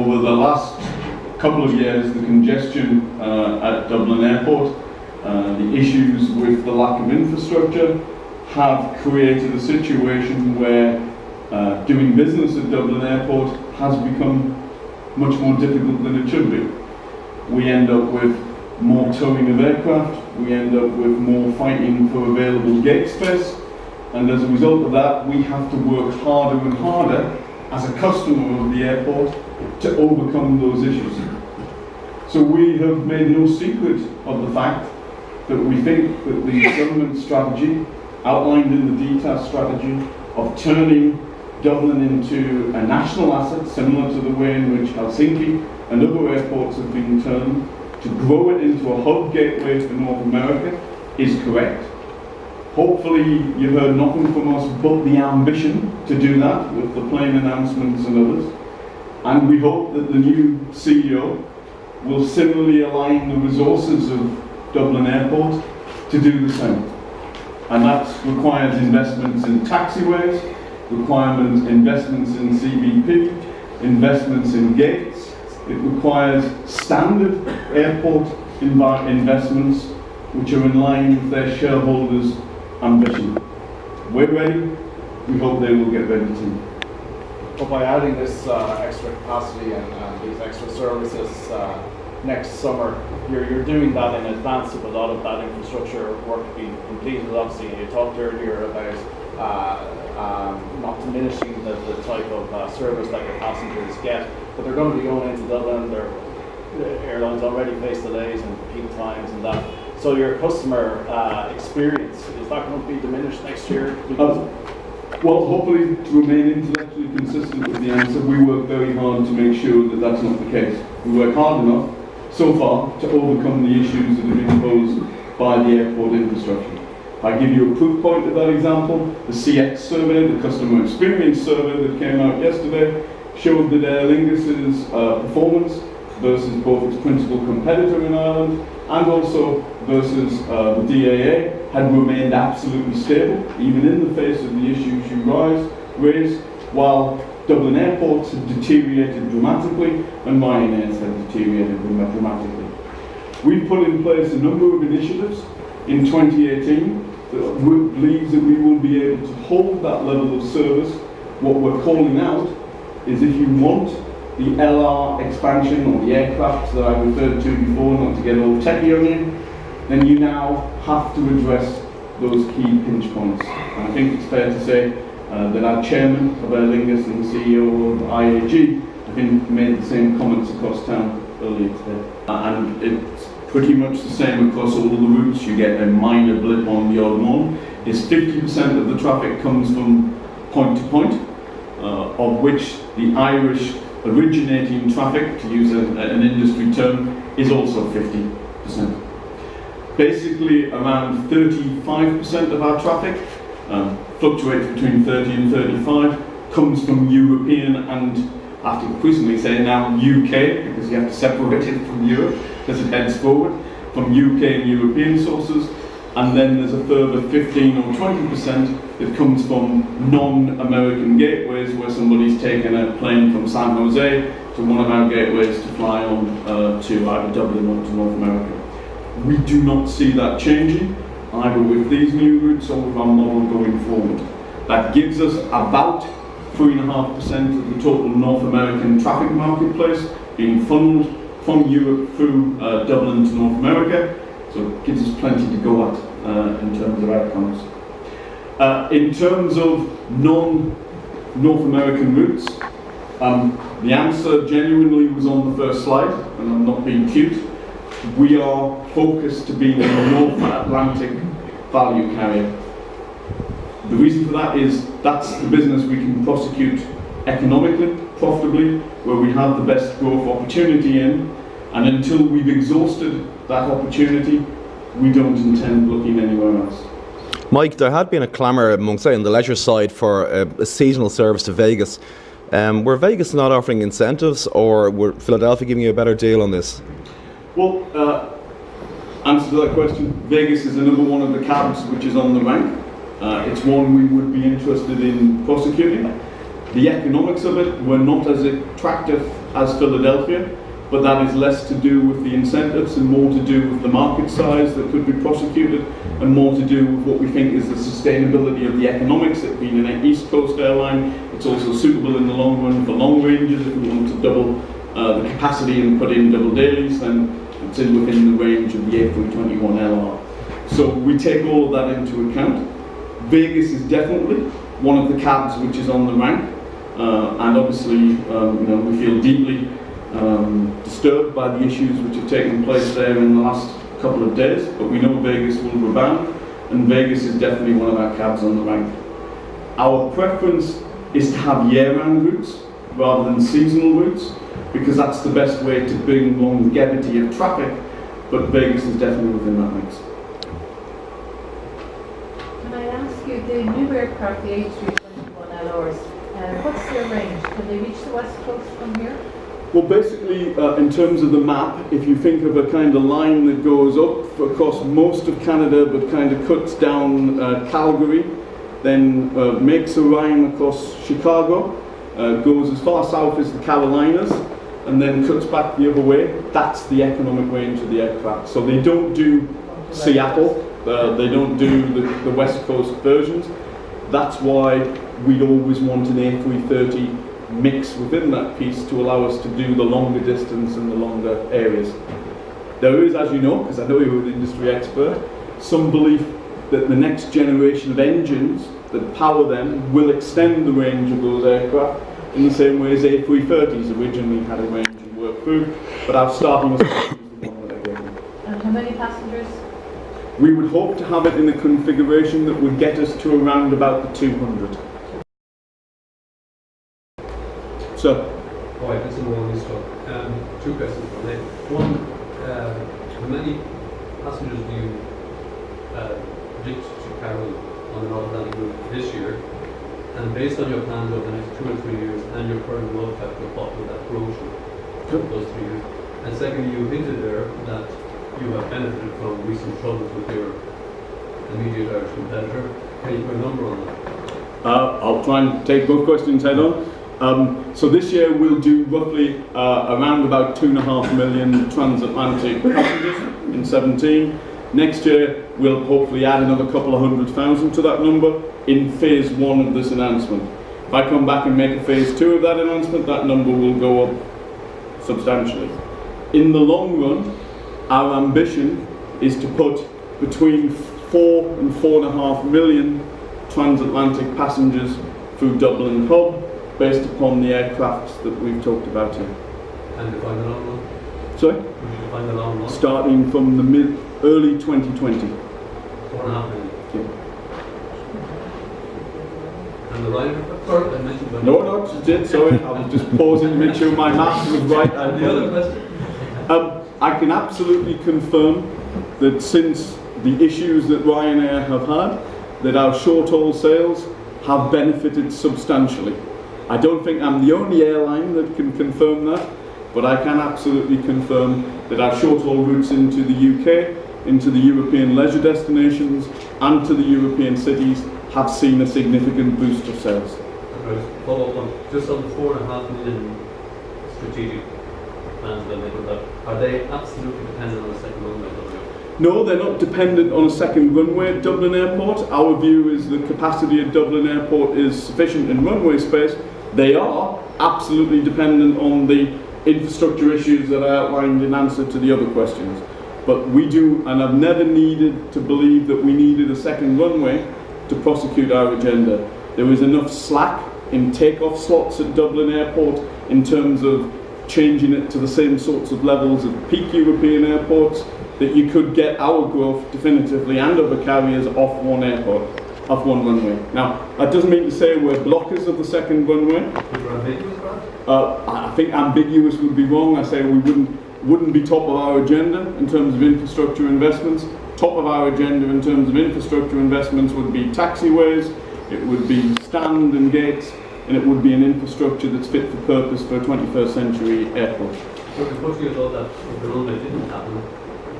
over the last couple of years, the congestion at Dublin Airport, the issues with the lack of infrastructure have created a situation where doing business at Dublin Airport has become much more difficult than it should be. We end up with more towing of aircraft, we end up with more fighting for available gate space, and as a result of that, we have to work harder and harder as a customer of the airport to overcome those issues. So we have made no secret of the fact that we think that the government strategy outlined in the DTAS strategy of turning Dublin into a national asset, similar to the way in which Helsinki and other airports have been turned, to grow it into a hub gateway for North America is correct. Hopefully you've heard nothing from us but the ambition to do that with the plane announcements and others. And we hope that the new CEO will similarly align the resources of Dublin Airport to do the same. And that requires investments in taxiways, investments in CBP, investments in gates. It requires standard airport investments which are in line with their shareholders' ambition. We're ready. We hope they will get ready too. But by adding this extra capacity and these extra services next summer, you're doing that in advance of a lot of that infrastructure work being completed. Obviously, you talked earlier about not diminishing the type of service that your passengers get, but they're going to be going into Dublin. The airlines already face delays and peak times and that. So your customer experience, is that going to be diminished next year? Well, hopefully to remain intellectually consistent with the answer, we work very hard to make sure that that's not the case. We work hard enough so far to overcome the issues that have been posed by the airport infrastructure. I give you a proof point of that example. The CX survey, the customer experience survey that came out yesterday, showed that Aer Lingus' performance versus both its principal competitor in Ireland and also versus the DAA had remained absolutely stable, even in the face of the issues you raised, while Dublin Airport had deteriorated dramatically and Ryanair's had deteriorated dramatically. We've put in place a number of initiatives in 2018 that believes that we will be able to hold that level of service. What we're calling out is if you want the LR expansion or the aircraft that I referred to before, not to get all techie on you, then you now have to address those key pinch points. And I think it's fair to say that our chairman of Aer Lingus and CEO of IAG, I think, made the same comments across town earlier today. And it's pretty much the same across all the routes. You get a minor blip on the odd one. Is 50% of the traffic comes from point to point, of which the Irish originating traffic, to use an industry term, is also 50%. Basically, around 35% of our traffic, fluctuates between 30 and 35, comes from European and, I have to increasingly say now, UK, because you have to separate it from Europe as it heads forward, from UK and European sources. And then there's a further 15 or 20% that comes from non-American gateways, where somebody's taken a plane from San Jose to one of our gateways to fly on to either Dublin or to North America. We do not see that changing, either with these new routes or with our model going forward. That gives us about 3.5% of the total North American traffic marketplace being funneled from Europe through Dublin to North America. So it gives us plenty to go at in terms of outcomes. In terms of non-North American routes, the answer genuinely was on the first slide, and I'm not being cute. We are focused to being a North Atlantic value carrier. The reason for that is that's the business we can prosecute economically, profitably, where we have the best growth opportunity in, and until we've exhausted that opportunity, we don't intend looking anywhere else. Mike, there had been a clamour amongst, say, on the leisure side for a seasonal service to Vegas. Were Vegas not offering incentives, or were Philadelphia giving you a better deal on this? Well, answer to that question, Vegas is another one of the cabs which is on the rank. It's one we would be interested in prosecuting. The economics of it were not as attractive as Philadelphia, but that is less to do with the incentives and more to do with the market size that could be prosecuted, and more to do with what we think is the sustainability of the economics. It being an East Coast airline, it's also suitable in the long run for long ranges. If we want to double the capacity and put in double dailies, then it's within the range of the A321LR. So we take all of that into account. Vegas is definitely one of the cabs which is on the rank, and obviously we feel deeply disturbed by the issues which have taken place there in the last couple of days, but we know Vegas will rebound, and Vegas is definitely one of our cabs on the rank. Our preference is to have year-round routes rather than seasonal routes, because that's the best way to bring longevity of traffic, but Vegas is definitely within that mix. Can I ask you, the new aircraft, the A321LRs, what's their range? Can they reach the west coast from here? Well, basically, in terms of the map, if you think of a kind of line that goes up across most of Canada but kind of cuts down Calgary, then makes a line across Chicago, goes as far south as the Carolinas, and then cuts back the other way, that's the economic range of the aircraft. So they don't do Seattle, they don't do the West Coast versions. That's why we'd always want an A330 mix within that piece to allow us to do the longer distance and the longer areas. There is, as you know, because I know you're an industry expert, some belief that the next generation of engines that power them will extend the range of those aircraft in the same way as A330s originally had a range and worked through, but our starting assumption is the one that they're getting. And how many passengers? We would hope to have it in a configuration that would get us to around about the 200. So, Hi, this is Rowan Eastwood. Two questions for me. One, how many passengers do you predict to carry on the North Atlantic route this year? And based on your plans over the next 2 or 3 years and your current load factor, what will that grow to those 3 years? And secondly, you hinted there that you have benefited from recent troubles with your immediate Irish competitor. Can you put a number on that? I'll try and take both questions head on. So this year we'll do roughly around about 2.5 million transatlantic passengers in 17. Next year we'll hopefully add another couple of 100,000 to that number in phase 1 of this announcement. If I come back and make a phase 2 of that announcement, that number will go up substantially. In the long run, our ambition is to put between 4 and 4.5 million transatlantic passengers through Dublin Hub, based upon the aircrafts that we've talked about here. And define the long run? Sorry? Would you define the long run? Starting from the early 2020. 4.5 million. Yeah. And the rider factor I mentioned by No, that's it, sorry. I was just pausing to make sure my maths was right. And the other question? I can absolutely confirm that since the issues that Ryanair have had, that our short-haul sales have benefited substantially. I don't think I'm the only airline that can confirm that, but I can absolutely confirm that our short-haul routes into the UK, into the European leisure destinations, and to the European cities have seen a significant boost of sales. Right. Follow up on just on the 4.5 million strategic plans that they have. Are they absolutely dependent on a second runway? No, they're not dependent on a second runway at Dublin Airport. Our view is the capacity at Dublin Airport is sufficient in runway space. They are absolutely dependent on the infrastructure issues that I outlined in answer to the other questions. But we do, and I've never needed to believe that we needed a second runway to prosecute our agenda. There was enough slack in takeoff slots at Dublin Airport in terms of changing it to the same sorts of levels of peak European airports that you could get our growth definitively and other carriers off one airport, off one runway. Now, that doesn't mean to say we're blockers of the second runway. I think ambiguous would be wrong. I say we wouldn't be top of our agenda in terms of infrastructure investments. Top of our agenda in terms of infrastructure investments would be taxiways, it would be stand and gates, and it would be an infrastructure that's fit for purpose for a 21st century airport. So the question is that if the runway didn't happen,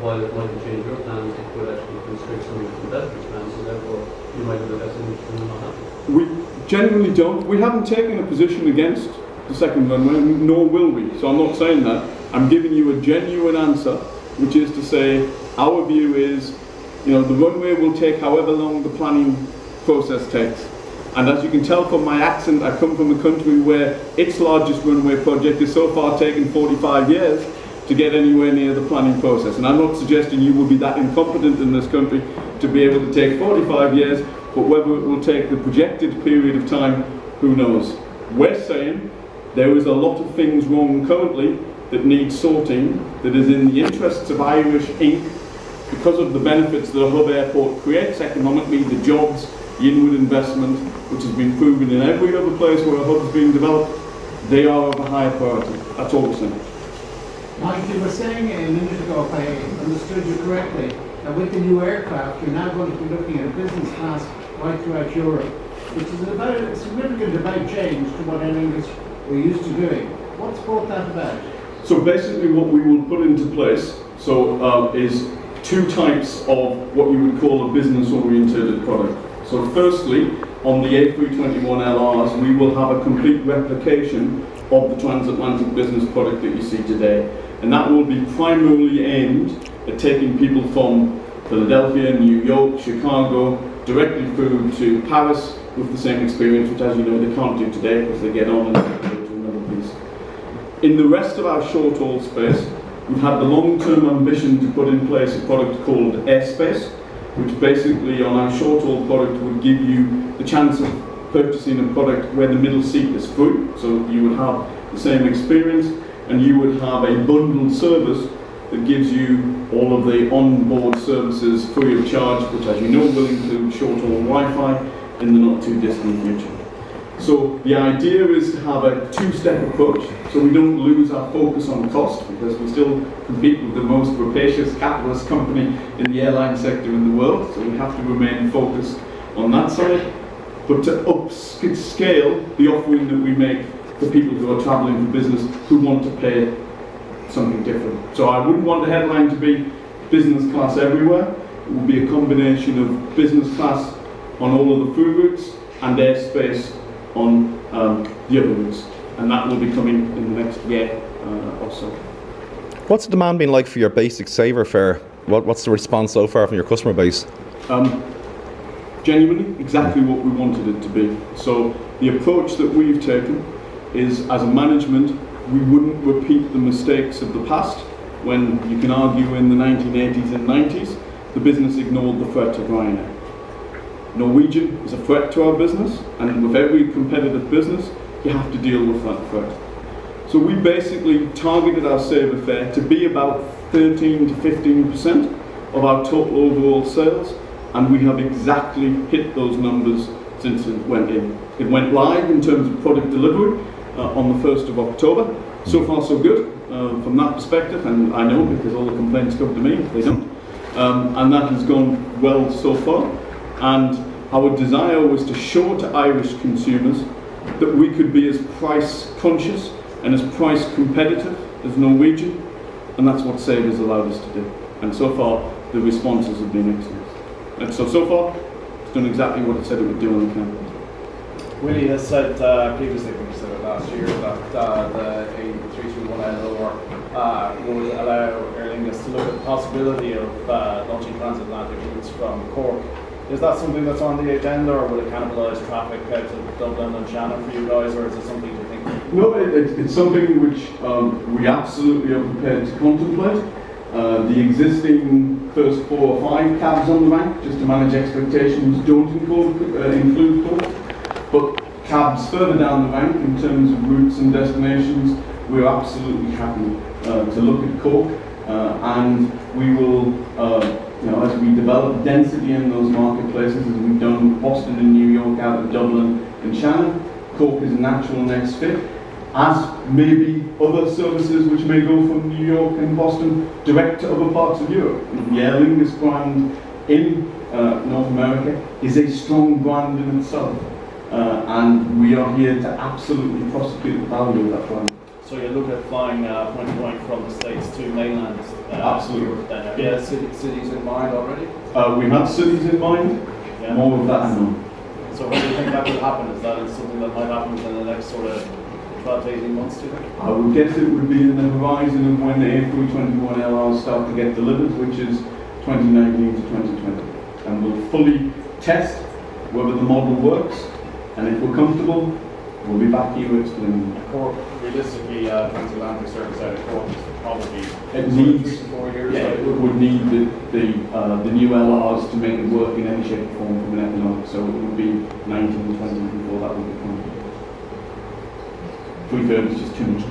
while it might change your plans, it could actually constrict some of your competitors' plans, so therefore you might have the best interest in not happening. We generally don't. We haven't taken a position against the second runway, nor will we. So I'm not saying that. I'm giving you a genuine answer, which is to say, our view is, the runway will take however long the planning process takes. And as you can tell from my accent, I come from a country where its largest runway project is so far taken 45 years to get anywhere near the planning process. And I'm not suggesting you will be that incompetent in this country to be able to take 45 years, but whether it will take the projected period of time, who knows. We're saying there is a lot of things wrong currently that need sorting, that is in the interests of Irish Inc. because of the benefits that a hub airport creates economically, the jobs, the inward investment, which has been proven in every other place where a hub is being developed, they are of a higher priority. That's all we're saying. Mike, you were saying a minute ago, if I understood you correctly, that with the new aircraft, you're now going to be looking at a business class right throughout Europe, which is a significant about change to what Aer Lingus were used to doing. What's brought that about? So basically what we will put into place is two types of what you would call a business-oriented product. So firstly, on the A321LRs, we will have a complete replication of the transatlantic business product that you see today. And that will be primarily aimed at taking people from Philadelphia, New York, Chicago, directly through to Paris with the same experience, which, as you know, they can't do today because they get on and go to another place. In the rest of our short-haul space, we've had the long-term ambition to put in place a product called Airspace, which basically on our short-haul product would give you the chance of purchasing a product where the middle seat is free, so you would have the same experience, and you would have a bundled service that gives you all of the on-board services free of charge, which, as you know, will include short-haul Wi-Fi in the not-too-distant future. So the idea is to have a two-step approach, so we don't lose our focus on cost, because we still compete with the most rapacious capitalist company in the airline sector in the world, so we have to remain focused on that side, but to upscale the offering that we make for people who are travelling for business who want to pay something different. So I wouldn't want the headline to be business class everywhere. It will be a combination of business class on all of the through routes and airspace on the other routes, and that will be coming in the next year or so. What's the demand been like for your basic saver fare? What's the response so far from your customer base? Genuinely, exactly what we wanted it to be. So the approach that we've taken is, as a management, we wouldn't repeat the mistakes of the past when, you can argue, in the 1980s and 90s, the business ignored the threat of Ryanair. Norwegian is a threat to our business, and with every competitive business, you have to deal with that threat. So we basically targeted our saver fare to be about 13 to 15% of our total overall sales, and we have exactly hit those numbers since it went in. It went live in terms of product delivery on the 1st of October. So far so good from that perspective, and I know because all the complaints come to me if they don't. And that has gone well so far. And our desire was to show to Irish consumers that we could be as price conscious and as price competitive as Norwegian, and that's what Savers allowed us to do. And so far, the responses have been excellent. And so far, it's done exactly what it said it would do on the campaign. Willie has said previously, when you said it last year, that the A321LR would allow Aer Lingus to look at the possibility of launching transatlantic routes from Cork. Is that something that's on the agenda, or will it cannibalise traffic out of Dublin and Shannon for you guys, or is it something you think? No, it's something which we absolutely are prepared to contemplate. The existing first 4 or 5 cabs on the rank, just to manage expectations, don't include Cork. But cabs further down the rank in terms of routes and destinations, we're absolutely happy to look at Cork, and we will, as we develop density in those marketplaces, as we've done with Boston and New York, out of Dublin and Shannon, Cork is a natural next fit, as maybe other services which may go from New York and Boston direct to other parts of Europe. The Aer Lingus brand in North America is a strong brand in itself. And we are here to absolutely prosecute the value of that brand. So you look at flying point from the States to mainland? Absolutely. Yeah, cities in mind already? We have cities in mind, Yeah. more of that and more. So when do you think that will happen? Is that something that might happen within the next sort of 12 to 18 months, do you think? I would guess it would be in the horizon of when the A321LRs start to get delivered, which is 2019 to 2020. And we'll fully test whether the model works, and if we're comfortable, we'll be back here explaining. Cork, realistically, transatlantic service out of Cork is probably It needs, 3 to 4 years. yeah, it would need the new LRs to make it work in any shape or form from an economic, so it would be 19, 20 before that would become. 330 is just too much.